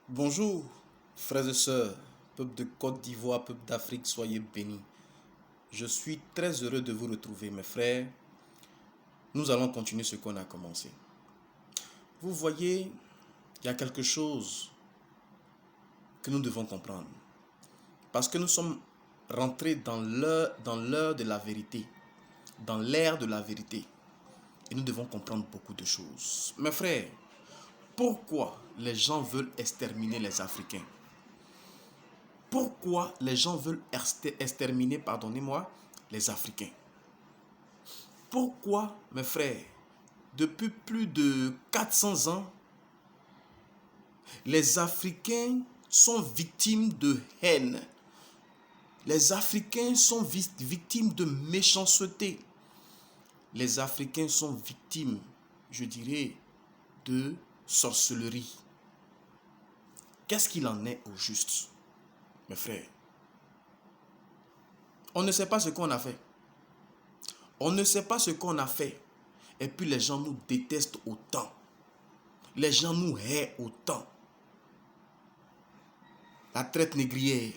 Bonjour, frères et sœurs, peuple de Côte d'Ivoire, peuple d'Afrique, soyez bénis. Je suis très heureux de vous retrouver, mes frères. Nous allons continuer ce qu'on a commencé. Vous voyez, il y a quelque chose que nous devons comprendre. Parce que nous sommes rentrés dans l'heure de la vérité, dans l'ère de la vérité. Et nous devons comprendre beaucoup de choses. Mes frères, pourquoi les gens veulent exterminer les Africains? Pourquoi les gens veulent exterminer, pardonnez-moi, les Africains? Pourquoi, mes frères, depuis plus de 400 ans, les Africains sont victimes de haine? Les Africains sont victimes de méchanceté. Les Africains sont victimes, je dirais, de sorcellerie. Qu'est-ce qu'il en est au juste, mes frères? On ne sait pas ce qu'on a fait. On ne sait pas ce qu'on a fait. Et puis les gens nous détestent autant. Les gens nous haïssent autant. La traite négrière,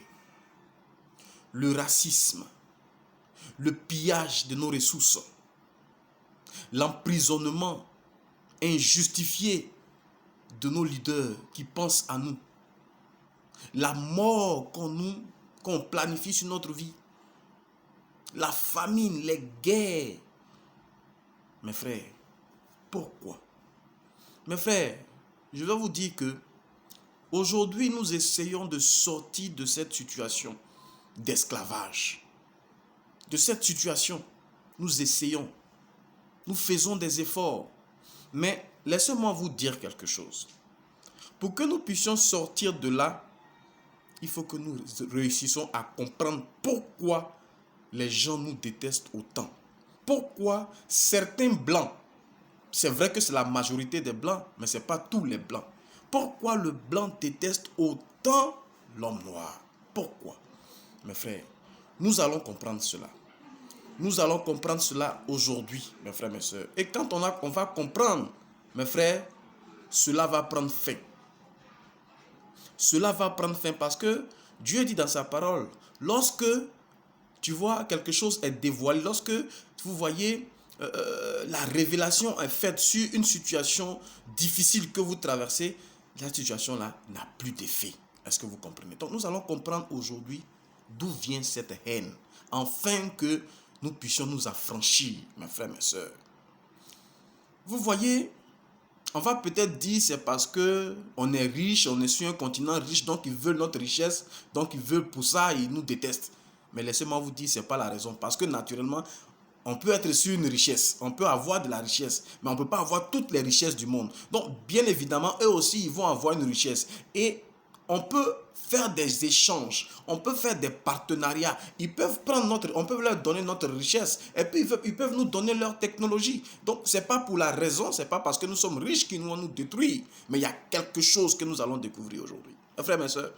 le racisme, le pillage de nos ressources, l'emprisonnement injustifié de nos leaders qui pensent à nous, la mort qu'on planifie sur notre vie, la famine, les guerres. Mes frères, pourquoi? Mes frères, je vais vous dire que aujourd'hui, nous essayons de sortir de cette situation d'esclavage. De cette situation, nous essayons. Nous faisons des efforts. Mais laissez-moi vous dire quelque chose. Pour que nous puissions sortir de là, il faut que nous réussissions à comprendre pourquoi les gens nous détestent autant. Pourquoi certains blancs, c'est vrai que c'est la majorité des blancs, mais ce n'est pas tous les blancs. Pourquoi le blanc déteste autant l'homme noir? Pourquoi? Mes frères, nous allons comprendre cela. Nous allons comprendre cela aujourd'hui, mes frères, mes soeurs. Et quand on va comprendre, mes frères, cela va prendre fin. Cela va prendre fin parce que Dieu dit dans sa parole, lorsque tu vois quelque chose est dévoilé, lorsque vous voyez la révélation est faite sur une situation difficile que vous traversez, la situation là n'a plus d'effet. Est-ce que vous comprenez? Donc nous allons comprendre aujourd'hui d'où vient cette haine, afin que nous puissions nous affranchir, mes frères, mes sœurs. Vous voyez, on va peut-être dire c'est parce que on est riche, on est sur un continent riche, donc ils veulent notre richesse, donc ils veulent pour ça, ils nous détestent. Mais laissez-moi vous dire, c'est pas la raison. Parce que naturellement, on peut être sur une richesse, on peut avoir de la richesse, mais on ne peut pas avoir toutes les richesses du monde. Donc, bien évidemment, eux aussi, ils vont avoir une richesse. Et on peut faire des échanges, on peut faire des partenariats. Ils peuvent on peut leur donner notre richesse, et puis ils peuvent nous donner leur technologie. Donc, c'est pas pour la raison, c'est pas parce que nous sommes riches qu'ils vont nous détruire, mais il y a quelque chose que nous allons découvrir aujourd'hui. Mes frères, mes soeurs,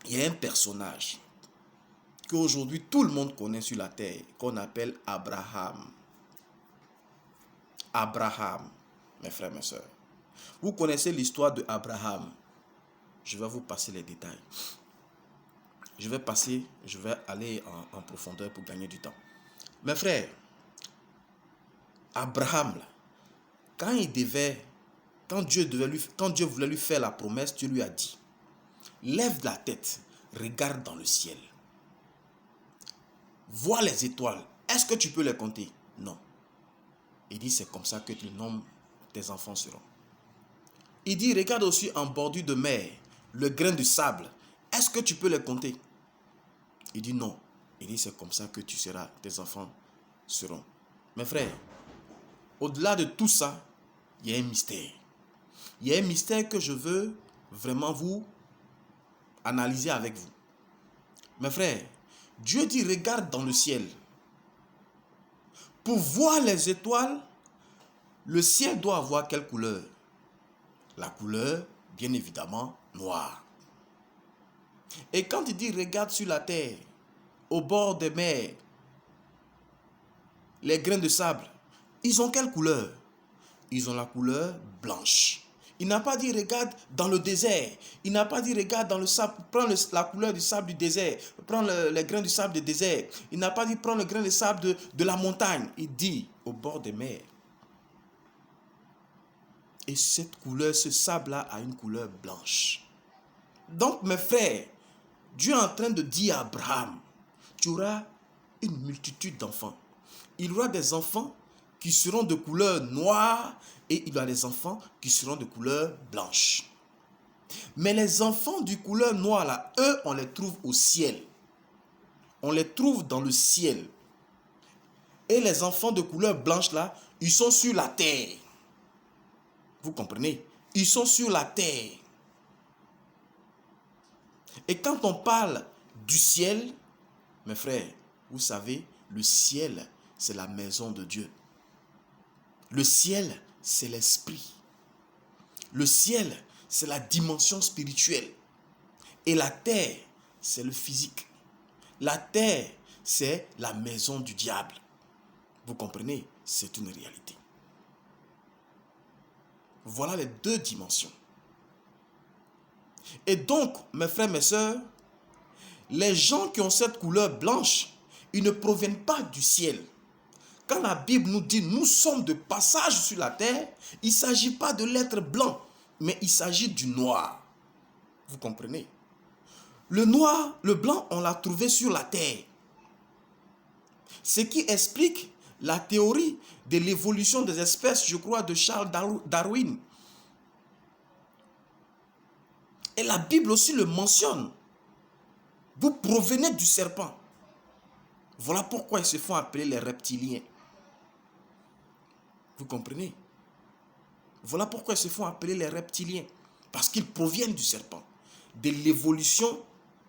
il y a un personnage qu'aujourd'hui tout le monde connaît sur la terre, qu'on appelle Abraham. Abraham, mes frères, mes soeurs. Vous connaissez l'histoire de Abraham. Je vais vous passer les détails. Je vais aller en profondeur pour gagner du temps. Mes frères, Abraham, quand Dieu voulait lui faire la promesse, Dieu lui a dit, lève la tête, regarde dans le ciel. Vois les étoiles. Est-ce que tu peux les compter? Non. Il dit, c'est comme ça que tu nommes tes enfants seront. Il dit, regarde aussi en bordure de mer, le grain de sable. Est-ce que tu peux les compter? Il dit non. Il dit, c'est comme ça que tu seras, tes enfants seront. Mes frères, au-delà de tout ça, il y a un mystère. Il y a un mystère que je veux vraiment vous analyser avec vous. Mes frères, Dieu dit, regarde dans le ciel. Pour voir les étoiles, le ciel doit avoir quelle couleur? La couleur, bien évidemment, noire. Et quand il dit regarde sur la terre, au bord des mers, les grains de sable, ils ont quelle couleur? Ils ont la couleur blanche. Il n'a pas dit regarde dans le désert. Il n'a pas dit regarde dans le sable, prends la couleur du sable du désert, prends les grains du sable du désert. Il n'a pas dit prends le grain de sable de la montagne. Il dit au bord des mers. Et cette couleur, ce sable-là a une couleur blanche. Donc mes frères, Dieu est en train de dire à Abraham, tu auras une multitude d'enfants. Il y aura des enfants qui seront de couleur noire et il y aura des enfants qui seront de couleur blanche. Mais les enfants de couleur noire là, eux, on les trouve au ciel. On les trouve dans le ciel. Et les enfants de couleur blanche là, ils sont sur la terre. Vous comprenez? Ils sont sur la terre. Et quand on parle du ciel, mes frères, vous savez, le ciel, c'est la maison de Dieu. Le ciel, c'est l'esprit. Le ciel, c'est la dimension spirituelle. Et la terre, c'est le physique. La terre, c'est la maison du diable. Vous comprenez? C'est une réalité. Voilà les deux dimensions. Et donc, mes frères, mes sœurs, les gens qui ont cette couleur blanche, ils ne proviennent pas du ciel. Quand la Bible nous dit nous sommes de passage sur la terre, il ne s'agit pas de l'être blanc, mais il s'agit du noir. Vous comprenez? Le noir, le blanc, on l'a trouvé sur la terre. Ce qui explique la théorie de l'évolution des espèces, je crois, de Charles Darwin. Et la Bible aussi le mentionne. Vous provenez du serpent. Voilà pourquoi ils se font appeler les reptiliens. Vous comprenez? Voilà pourquoi ils se font appeler les reptiliens. Parce qu'ils proviennent du serpent. De l'évolution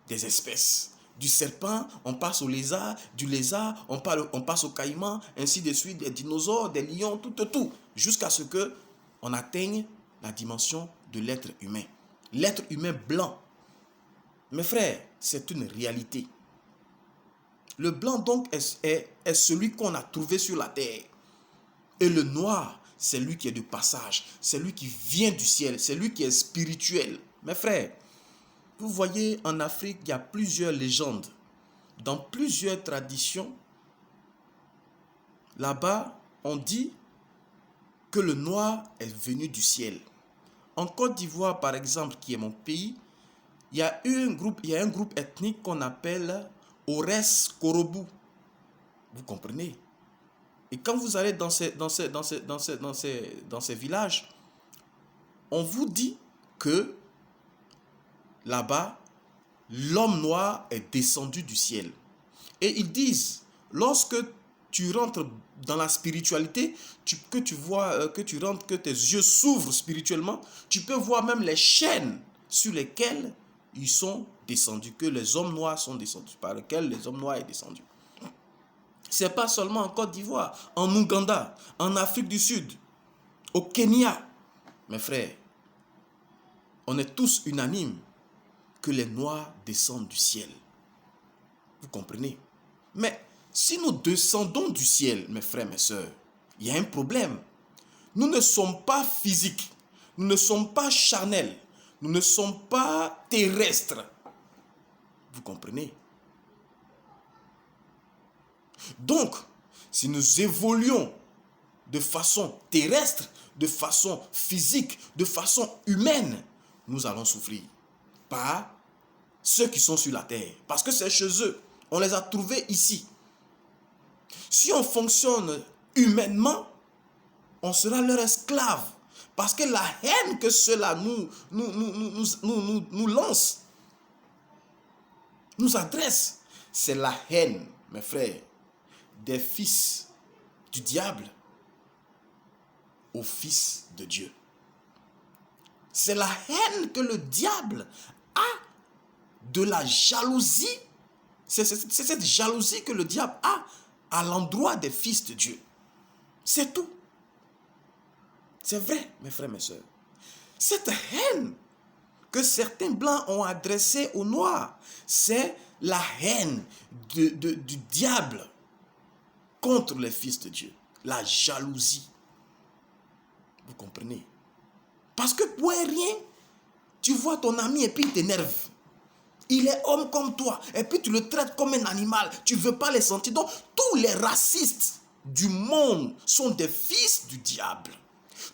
des espèces. Du serpent, on passe au lézard. Du lézard, on passe au caïman. Ainsi de suite, des dinosaures, des lions, tout. Jusqu'à ce qu'on atteigne la dimension de l'être humain. L'être humain blanc. Mes frères, c'est une réalité. Le blanc donc est celui qu'on a trouvé sur la terre. Et le noir, c'est lui qui est de passage. C'est lui qui vient du ciel. C'est lui qui est spirituel. Mes frères, vous voyez, en Afrique, il y a plusieurs légendes. Dans plusieurs traditions, là-bas, on dit que le noir est venu du ciel. En Côte d'Ivoire, par exemple, qui est mon pays, il y a un groupe ethnique qu'on appelle Ores Korobu. Vous comprenez? Et quand vous allez dans ces villages, on vous dit que là-bas, l'homme noir est descendu du ciel. Et ils disent, lorsque tu rentres dans la spiritualité, que tes yeux s'ouvrent spirituellement, tu peux voir même les chaînes sur lesquelles ils sont descendus, que les hommes noirs sont descendus, par lesquels les hommes noirs sont descendus. Ce n'est pas seulement en Côte d'Ivoire, en Ouganda, en Afrique du Sud, au Kenya. Mes frères, on est tous unanimes que les noirs descendent du ciel. Vous comprenez? Mais si nous descendons du ciel, mes frères, mes sœurs, il y a un problème. Nous ne sommes pas physiques, nous ne sommes pas charnels, nous ne sommes pas terrestres. Vous comprenez? Donc, si nous évoluons de façon terrestre, de façon physique, de façon humaine, nous allons souffrir. Pas ceux qui sont sur la terre. Parce que c'est chez eux. On les a trouvés ici. Si on fonctionne humainement, on sera leur esclave. Parce que la haine que ceux-là nous lancent, nous adressent, c'est la haine, mes frères, des fils du diable aux fils de Dieu. C'est la haine que le diable a de la jalousie. C'est cette jalousie que le diable a à l'endroit des fils de Dieu. C'est tout. C'est vrai, mes frères, mes sœurs. Cette haine que certains blancs ont adressée aux noirs, c'est la haine du diable contre les fils de Dieu. La jalousie. Vous comprenez? Parce que pour un rien, tu vois ton ami et puis il t'énerve. Il est homme comme toi. Et puis tu le traites comme un animal. Tu ne veux pas les sentir. Donc tous les racistes du monde sont des fils du diable.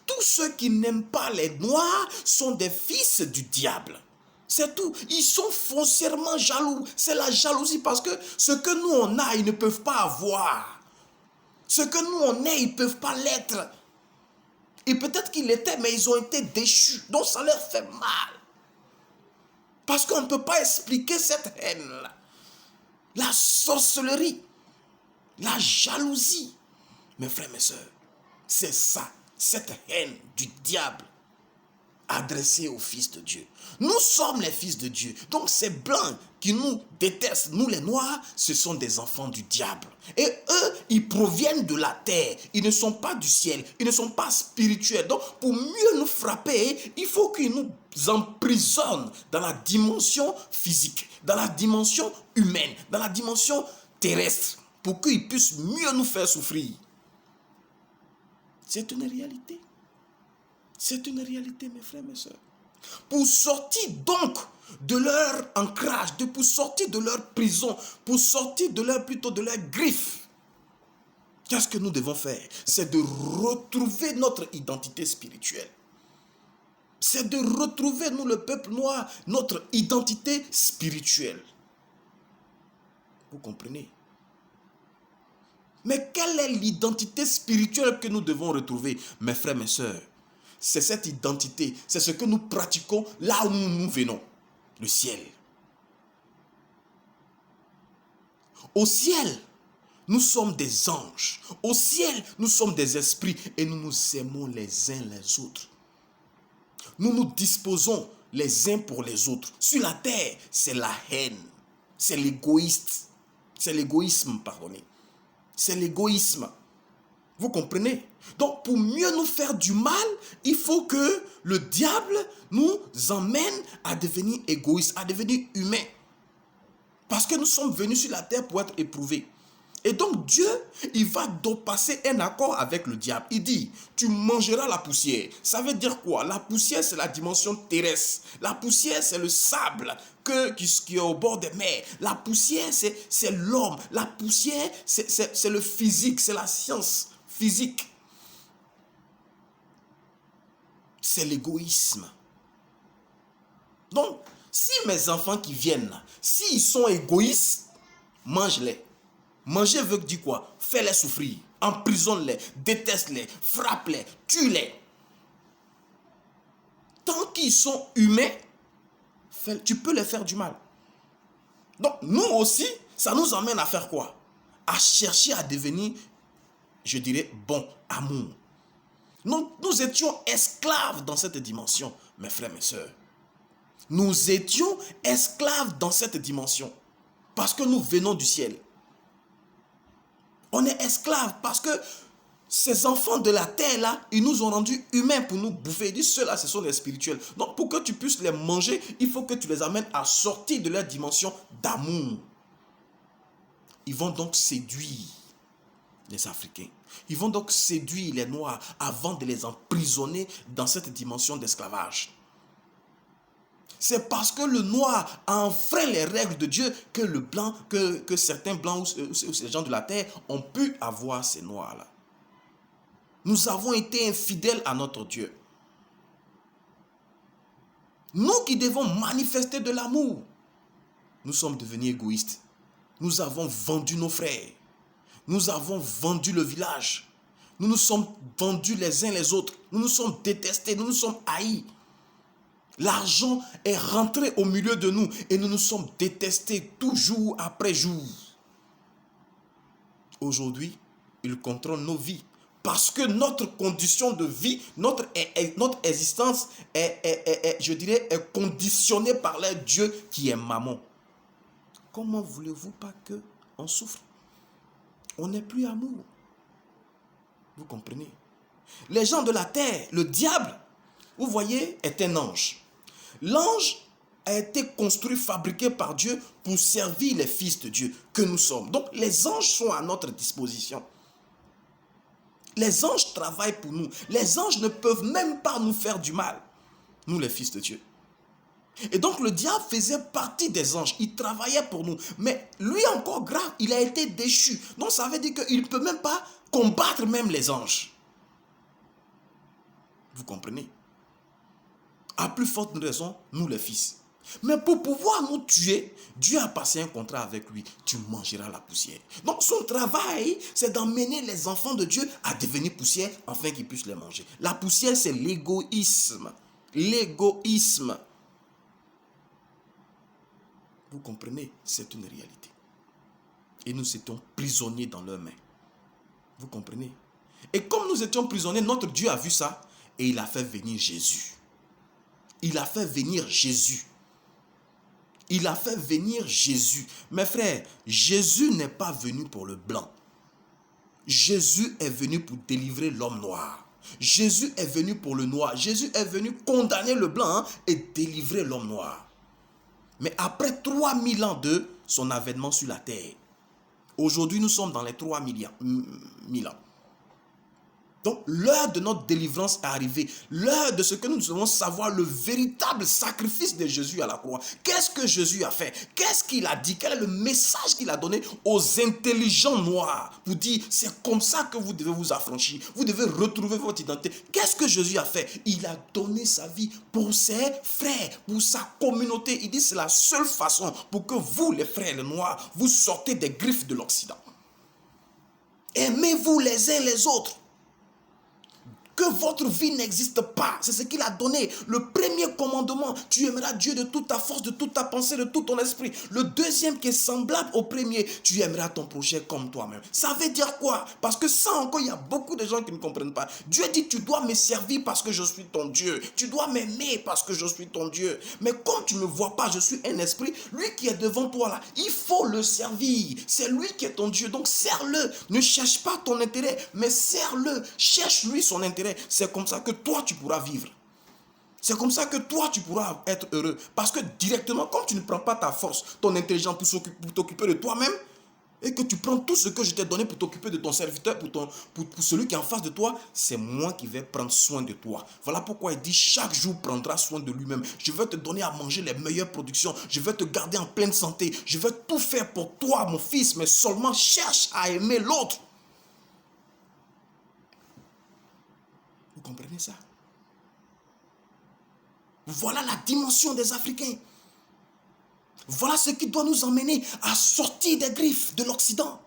Tous ceux qui n'aiment pas les noirs sont des fils du diable. C'est tout. Ils sont foncièrement jaloux. C'est la jalousie parce que ce que nous on a, ils ne peuvent pas avoir. Ce que nous on est, ils ne peuvent pas l'être. Et peut-être qu'ils l'étaient, mais ils ont été déchus. Donc ça leur fait mal. Parce qu'on ne peut pas expliquer cette haine-là. La sorcellerie, la jalousie. Mes frères, mes sœurs, c'est ça, cette haine du diable adressée aux fils de Dieu. Nous sommes les fils de Dieu. Donc ces blancs qui nous détestent, nous les noirs, ce sont des enfants du diable. Et eux, ils proviennent de la terre. Ils ne sont pas du ciel. Ils ne sont pas spirituels. Donc pour mieux nous frapper, il faut qu'ils nous emprisonnent dans la dimension physique, dans la dimension humaine, dans la dimension terrestre, pour qu'ils puissent mieux nous faire souffrir. C'est une réalité. C'est une réalité, mes frères, mes sœurs. Pour sortir donc de leur ancrage, pour sortir de leur prison, pour sortir de leur griffes, qu'est-ce que nous devons faire? C'est de retrouver notre identité spirituelle. C'est de retrouver, nous le peuple noir, notre identité spirituelle. Vous comprenez? Mais quelle est l'identité spirituelle que nous devons retrouver, mes frères, mes sœurs? C'est cette identité, c'est ce que nous pratiquons là où nous venons, le ciel. Au ciel, nous sommes des anges. Au ciel, nous sommes des esprits et nous nous aimons les uns les autres. Nous nous disposons les uns pour les autres. Sur la terre, c'est la haine, c'est l'égoïsme. C'est l'égoïsme, pardonnez. C'est l'égoïsme. Vous comprenez? Donc, pour mieux nous faire du mal, il faut que le diable nous emmène à devenir égoïstes, à devenir humains. Parce que nous sommes venus sur la terre pour être éprouvés. Et donc, Dieu, il va donc passer un accord avec le diable. Il dit, tu mangeras la poussière. Ça veut dire quoi? La poussière, c'est la dimension terrestre. La poussière, c'est le sable qui est au bord des mers. La poussière, c'est l'homme. La poussière, c'est le physique, c'est la science physique. C'est l'égoïsme. Donc, si mes enfants qui viennent là, s'ils sont égoïstes, mange-les. Manger veut dire quoi? Fais-les souffrir, emprisonne-les, déteste-les, frappe-les, tue-les. Tant qu'ils sont humains, tu peux les faire du mal. Donc, nous aussi, ça nous emmène à faire quoi? À chercher à devenir, je dirais, bon amour. Nous étions esclaves dans cette dimension, mes frères, mes sœurs. Nous étions esclaves dans cette dimension parce que nous venons du ciel. On est esclaves parce que ces enfants de la terre là, ils nous ont rendus humains pour nous bouffer. Ils disent ceux-là, ce sont les spirituels. Donc pour que tu puisses les manger, il faut que tu les amènes à sortir de leur dimension d'amour. Ils vont donc séduire les Africains. Ils vont donc séduire les Noirs avant de les emprisonner dans cette dimension d'esclavage. C'est parce que le noir a enfreint les règles de Dieu que le blanc, que certains blancs ou ces gens de la terre ont pu avoir ces noirs-là. Nous avons été infidèles à notre Dieu. Nous qui devons manifester de l'amour, nous sommes devenus égoïstes. Nous avons vendu nos frères. Nous avons vendu le village. Nous nous sommes vendus les uns les autres. Nous nous sommes détestés. Nous nous sommes haïs. L'argent est rentré au milieu de nous et nous nous sommes détestés tout jour après jour. Aujourd'hui, il contrôle nos vies parce que notre condition de vie, notre existence est conditionnée par le Dieu qui est Mammon. Comment voulez-vous pas qu'on souffre? On n'est plus amour. Vous comprenez? Les gens de la terre, le diable, vous voyez, est un ange. L'ange a été construit, fabriqué par Dieu pour servir les fils de Dieu que nous sommes. Donc les anges sont à notre disposition. Les anges travaillent pour nous. Les anges ne peuvent même pas nous faire du mal. nous les fils de Dieu. Et donc le diable faisait partie des anges, il travaillait pour nous. Mais lui encore grave, il a été déchu. Donc ça veut dire qu'il ne peut même pas combattre même les anges. Vous comprenez? À plus forte raison, nous les fils. Mais pour pouvoir nous tuer, Dieu a passé un contrat avec lui. Tu mangeras la poussière. Donc son travail, c'est d'emmener les enfants de Dieu à devenir poussière afin qu'ils puissent les manger. La poussière, c'est l'égoïsme. L'égoïsme. Vous comprenez? C'est une réalité. Et nous étions prisonniers dans leurs mains. Vous comprenez? Et comme nous étions prisonniers, notre Dieu a vu ça et il a fait venir Jésus. Il a fait venir Jésus. Il a fait venir Jésus. Mes frères, Jésus n'est pas venu pour le blanc. Jésus est venu pour délivrer l'homme noir. Jésus est venu pour le noir. Jésus est venu condamner le blanc et délivrer l'homme noir. Mais après 3000 ans de son avènement sur la terre, aujourd'hui nous sommes dans les 3000 ans. Donc l'heure de notre délivrance est arrivée. L'heure de ce que nous devons savoir, le véritable sacrifice de Jésus à la croix. Qu'est-ce que Jésus a fait? Qu'est-ce qu'il a dit? Quel est le message qu'il a donné aux intelligents noirs? Pour dire, c'est comme ça que vous devez vous affranchir. Vous devez retrouver votre identité. Qu'est-ce que Jésus a fait? Il a donné sa vie pour ses frères, pour sa communauté. Il dit, c'est la seule façon pour que vous, les frères les noirs, vous sortez des griffes de l'Occident. Aimez-vous les uns les autres. Que votre vie n'existe pas. C'est ce qu'il a donné. Le premier commandement, tu aimeras Dieu de toute ta force, de toute ta pensée, de tout ton esprit. Le deuxième qui est semblable au premier, tu aimeras ton prochain comme toi-même. Ça veut dire quoi? Parce que ça encore, il y a beaucoup de gens qui ne comprennent pas. Dieu dit, tu dois me servir parce que je suis ton Dieu. Tu dois m'aimer parce que je suis ton Dieu. Mais comme tu ne me vois pas, je suis un esprit. Lui qui est devant toi là, il faut le servir. C'est lui qui est ton Dieu. Donc sers-le. Ne cherche pas ton intérêt, mais sers-le. Cherche-lui son intérêt. C'est comme ça que toi tu pourras vivre. C'est comme ça que toi tu pourras être heureux. Parce que directement, quand tu ne prends pas ta force, ton intelligence pour t'occuper de toi-même, et que tu prends tout ce que je t'ai donné pour t'occuper de ton serviteur, pour celui qui est en face de toi, c'est moi qui vais prendre soin de toi. Voilà pourquoi il dit, chaque jour prendra soin de lui-même. Je vais te donner à manger les meilleures productions. Je vais te garder en pleine santé. Je vais tout faire pour toi, mon fils, mais seulement cherche à aimer l'autre. Vous comprenez ça? Voilà la dimension des Africains. Voilà ce qui doit nous emmener à sortir des griffes de l'Occident.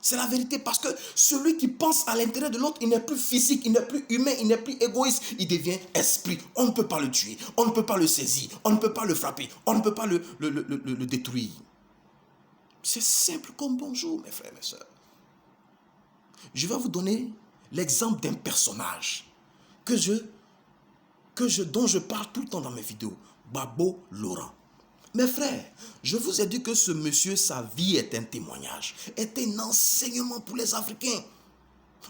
C'est la vérité, parce que celui qui pense à l'intérêt de l'autre, il n'est plus physique, il n'est plus humain, il n'est plus égoïste, il devient esprit. On ne peut pas le tuer, on ne peut pas le saisir, on ne peut pas le frapper, on ne peut pas le détruire. C'est simple comme bonjour, mes frères et mes sœurs. Je vais vous donner l'exemple d'un personnage dont je parle tout le temps dans mes vidéos. Gbagbo Laurent. Mes frères, je vous ai dit que ce monsieur, sa vie est un témoignage, est un enseignement pour les Africains.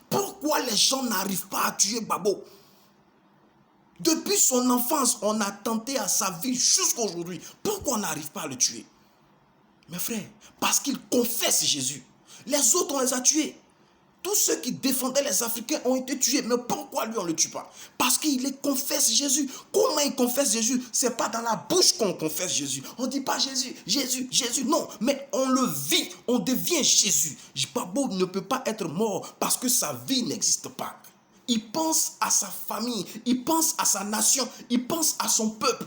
Pourquoi les gens n'arrivent pas à tuer Gbagbo? Depuis son enfance, on a tenté à sa vie jusqu'à aujourd'hui. Pourquoi on n'arrive pas à le tuer? Mes frères, parce qu'il confesse Jésus. Les autres, on les a tués. Tous ceux qui défendaient les Africains ont été tués. Mais pourquoi lui, on ne le tue pas? Parce qu'il confesse Jésus. Comment il confesse Jésus? Ce n'est pas dans la bouche qu'on confesse Jésus. On ne dit pas Jésus, Jésus, Jésus. Non, mais on le vit. On devient Jésus. Gbagbo ne peut pas être mort parce que sa vie n'existe pas. Il pense à sa famille. Il pense à sa nation. Il pense à son peuple.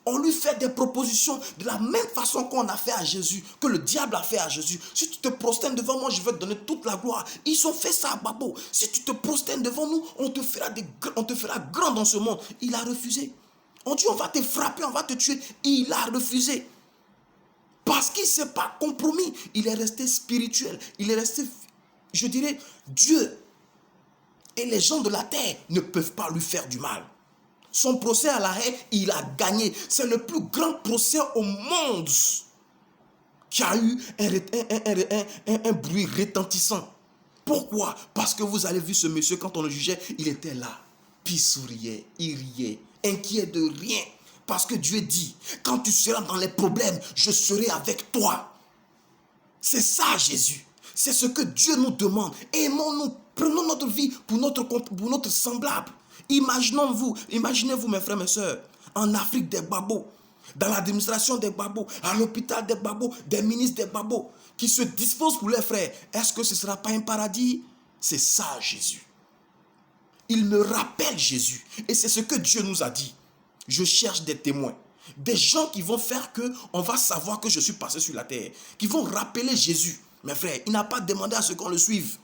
On lui fait des propositions de la même façon qu'on a fait à Jésus, que le diable a fait à Jésus. Si tu te prosternes devant moi, je vais te donner toute la gloire. Ils ont fait ça à Gbagbo. Si tu te prosternes devant nous, on te fera grand dans ce monde. Il a refusé. On dit, on va te frapper, on va te tuer. Il a refusé. Parce qu'il ne s'est pas compromis. Il est resté spirituel. Il est resté, je dirais, Dieu. Et les gens de la terre ne peuvent pas lui faire du mal. Son procès à la haie, il a gagné. C'est le plus grand procès au monde qui a eu un bruit retentissant. Pourquoi? Parce que vous avez vu ce monsieur, quand on le jugeait, il était là. Puis il souriait, il riait, inquiet de rien. Parce que Dieu dit, quand tu seras dans les problèmes, je serai avec toi. C'est ça Jésus. C'est ce que Dieu nous demande. Aimons-nous, prenons notre vie pour notre semblable. Imaginez-vous mes frères, mes soeurs, en Afrique des babos, dans l'administration des babos, à l'hôpital des babos, des ministres des babos, qui se disposent pour leurs frères. Est-ce que ce ne sera pas un paradis? C'est ça Jésus. Il me rappelle Jésus. Et c'est ce que Dieu nous a dit. Je cherche des témoins. Des gens qui vont faire qu'on va savoir que je suis passé sur la terre. Qui vont rappeler Jésus. Mes frères, il n'a pas demandé à ce qu'on le suive.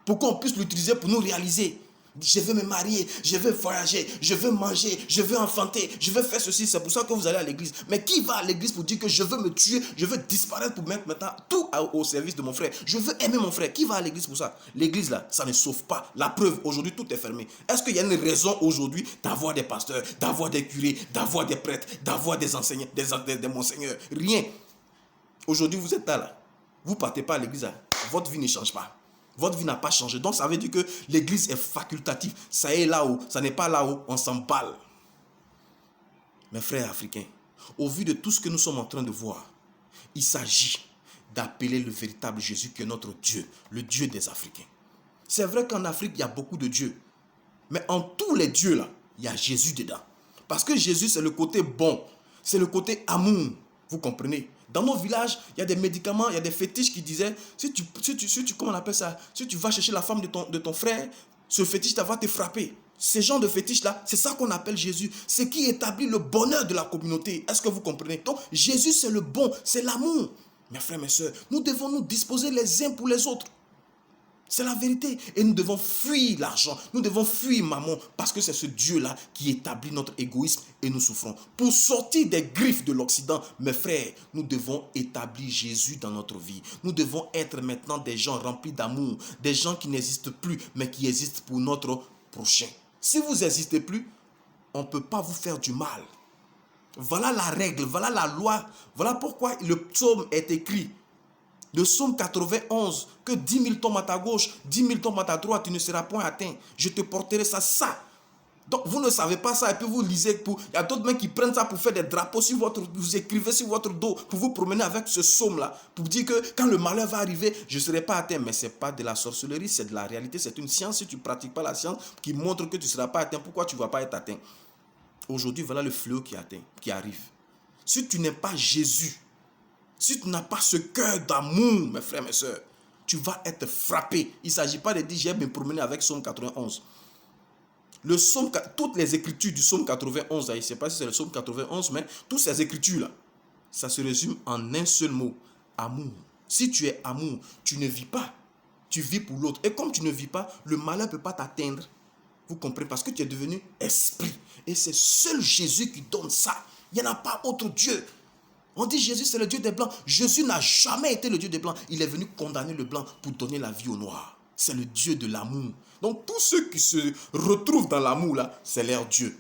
Pour qu'on puisse l'utiliser pour nous réaliser. Je veux me marier, je veux voyager, je veux manger, je veux enfanter, je veux faire ceci. C'est pour ça que vous allez à l'église. Mais qui va à l'église pour dire que je veux me tuer, je veux disparaître pour mettre maintenant tout au service de mon frère? Je veux aimer mon frère. Qui va à l'église pour ça? L'église là, ça ne sauve pas. La preuve, aujourd'hui tout est fermé. Est-ce qu'il y a une raison aujourd'hui d'avoir des pasteurs, d'avoir des curés, d'avoir des prêtres, d'avoir des enseignants, des monseigneurs? Rien. Aujourd'hui vous êtes là. Vous ne partez pas à l'église là. Votre vie ne change pas. Votre vie n'a pas changé. Donc ça veut dire que l'église est facultative. Ça est là-haut. Ça n'est pas là-haut. On s'emballe. Mes frères africains, au vu de tout ce que nous sommes en train de voir, il s'agit d'appeler le véritable Jésus qui est notre Dieu, le Dieu des Africains. C'est vrai qu'en Afrique, il y a beaucoup de dieux. Mais en tous les dieux là, il y a Jésus dedans. Parce que Jésus, c'est le côté bon. C'est le côté amour. Vous comprenez? Dans nos villages, il y a des médicaments, il y a des fétiches qui disaient, si tu comment on appelle ça, si tu vas chercher la femme de ton frère, ce fétiche va te frapper. Ces genres de fétiches-là, c'est ça qu'on appelle Jésus. C'est qui établit le bonheur de la communauté. Est-ce que vous comprenez? Donc, Jésus, c'est le bon, c'est l'amour. Mes frères, mes soeurs, nous devons nous disposer les uns pour les autres. C'est la vérité. Et nous devons fuir l'argent. Nous devons fuir mammon. Parce que c'est ce Dieu-là qui établit notre égoïsme et nous souffrons. Pour sortir des griffes de l'Occident, mes frères, nous devons établir Jésus dans notre vie. Nous devons être maintenant des gens remplis d'amour. Des gens qui n'existent plus, mais qui existent pour notre prochain. Si vous n'existez plus, on ne peut pas vous faire du mal. Voilà la règle, voilà la loi. Voilà pourquoi le psaume est écrit. Le psaume 91, que 10 000 tombent à ta gauche, 10 000 tombent à ta droite, tu ne seras point atteint. Je te porterai ça. Donc vous ne savez pas ça et puis vous lisez. Il y a d'autres mecs qui prennent ça pour faire des drapeaux sur vous écrivez sur votre dos, pour vous promener avec ce psaume-là, pour dire que quand le malheur va arriver, je ne serai pas atteint. Mais ce n'est pas de la sorcellerie, c'est de la réalité, c'est une science. Si tu ne pratiques pas la science qui montre que tu ne seras pas atteint, pourquoi tu ne vas pas être atteint? Aujourd'hui, voilà le fléau qui arrive. Si tu n'es pas Jésus, si tu n'as pas ce cœur d'amour, mes frères, mes soeurs, tu vas être frappé. Il ne s'agit pas de dire, j'ai me promener avec Psaume 91. Toutes les écritures du Psaume 91, je ne sais pas si c'est le Psaume 91, mais toutes ces écritures-là, ça se résume en un seul mot, amour. Si tu es amour, tu ne vis pas. Tu vis pour l'autre. Et comme tu ne vis pas, le malheur ne peut pas t'atteindre. Vous comprenez? Parce que tu es devenu esprit. Et c'est seul Jésus qui donne ça. Il n'y en a pas autre Dieu. On dit Jésus c'est le Dieu des Blancs. Jésus n'a jamais été le Dieu des Blancs. Il est venu condamner le blanc pour donner la vie aux noirs. C'est le Dieu de l'amour. Donc tous ceux qui se retrouvent dans l'amour là, c'est leur Dieu.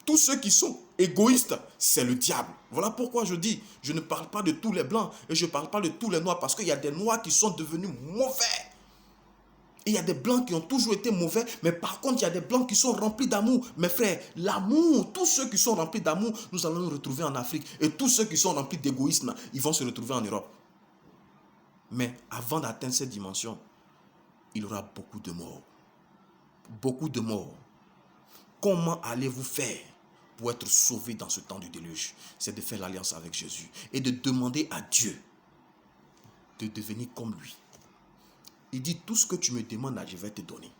Tous ceux qui sont égoïstes, c'est le diable. Voilà pourquoi je dis, je ne parle pas de tous les blancs et je ne parle pas de tous les noirs parce qu'il y a des noirs qui sont devenus mauvais. Et il y a des blancs qui ont toujours été mauvais, mais par contre, il y a des blancs qui sont remplis d'amour. Mes frères, l'amour, tous ceux qui sont remplis d'amour, nous allons nous retrouver en Afrique. Et tous ceux qui sont remplis d'égoïsme, ils vont se retrouver en Europe. Mais avant d'atteindre cette dimension, il y aura beaucoup de morts. Beaucoup de morts. Comment allez-vous faire pour être sauvés dans ce temps du déluge? C'est de faire l'alliance avec Jésus et de demander à Dieu de devenir comme lui. Il dit, tout ce que tu me demandes, je vais te donner.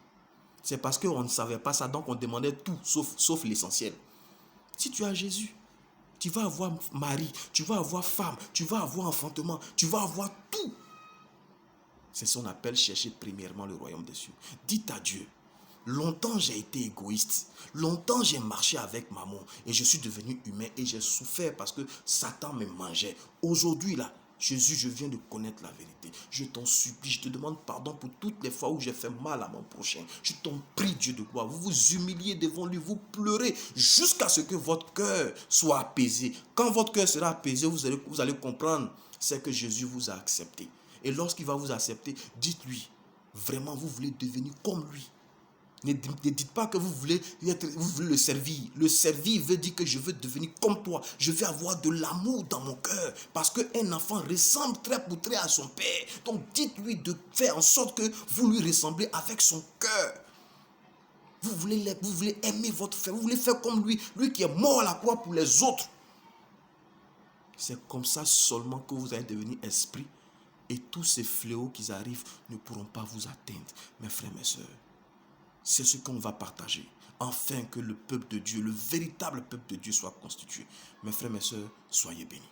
C'est parce qu'on ne savait pas ça, donc on demandait tout, sauf l'essentiel. Si tu as Jésus, tu vas avoir mari, tu vas avoir femme, tu vas avoir enfantement, tu vas avoir tout. C'est ce qu'on appelle chercher premièrement le royaume des cieux. Dites à Dieu, longtemps j'ai été égoïste, longtemps j'ai marché avec maman et je suis devenu humain et j'ai souffert parce que Satan me mangeait. Aujourd'hui là, Jésus, je viens de connaître la vérité. Je t'en supplie, je te demande pardon pour toutes les fois où j'ai fait mal à mon prochain. Je t'en prie, Dieu de gloire. Vous vous humiliez devant lui, vous pleurez jusqu'à ce que votre cœur soit apaisé. Quand votre cœur sera apaisé, vous allez comprendre, c'est que Jésus vous a accepté. Et lorsqu'il va vous accepter, dites-lui, vraiment vous voulez devenir comme lui. Ne dites pas que vous voulez le servir. Le servir veut dire que je veux devenir comme toi. Je veux avoir de l'amour dans mon cœur. Parce qu'un enfant ressemble trait pour trait à son père. Donc dites-lui de faire en sorte que vous lui ressemblez avec son cœur. Vous voulez aimer votre frère, vous voulez faire comme lui, lui qui est mort à la croix pour les autres. C'est comme ça seulement que vous allez devenir esprit et tous ces fléaux qui arrivent ne pourront pas vous atteindre. Mes frères, mes sœurs, c'est ce qu'on va partager. Afin que le peuple de Dieu, le véritable peuple de Dieu soit constitué. Mes frères, mes sœurs, soyez bénis.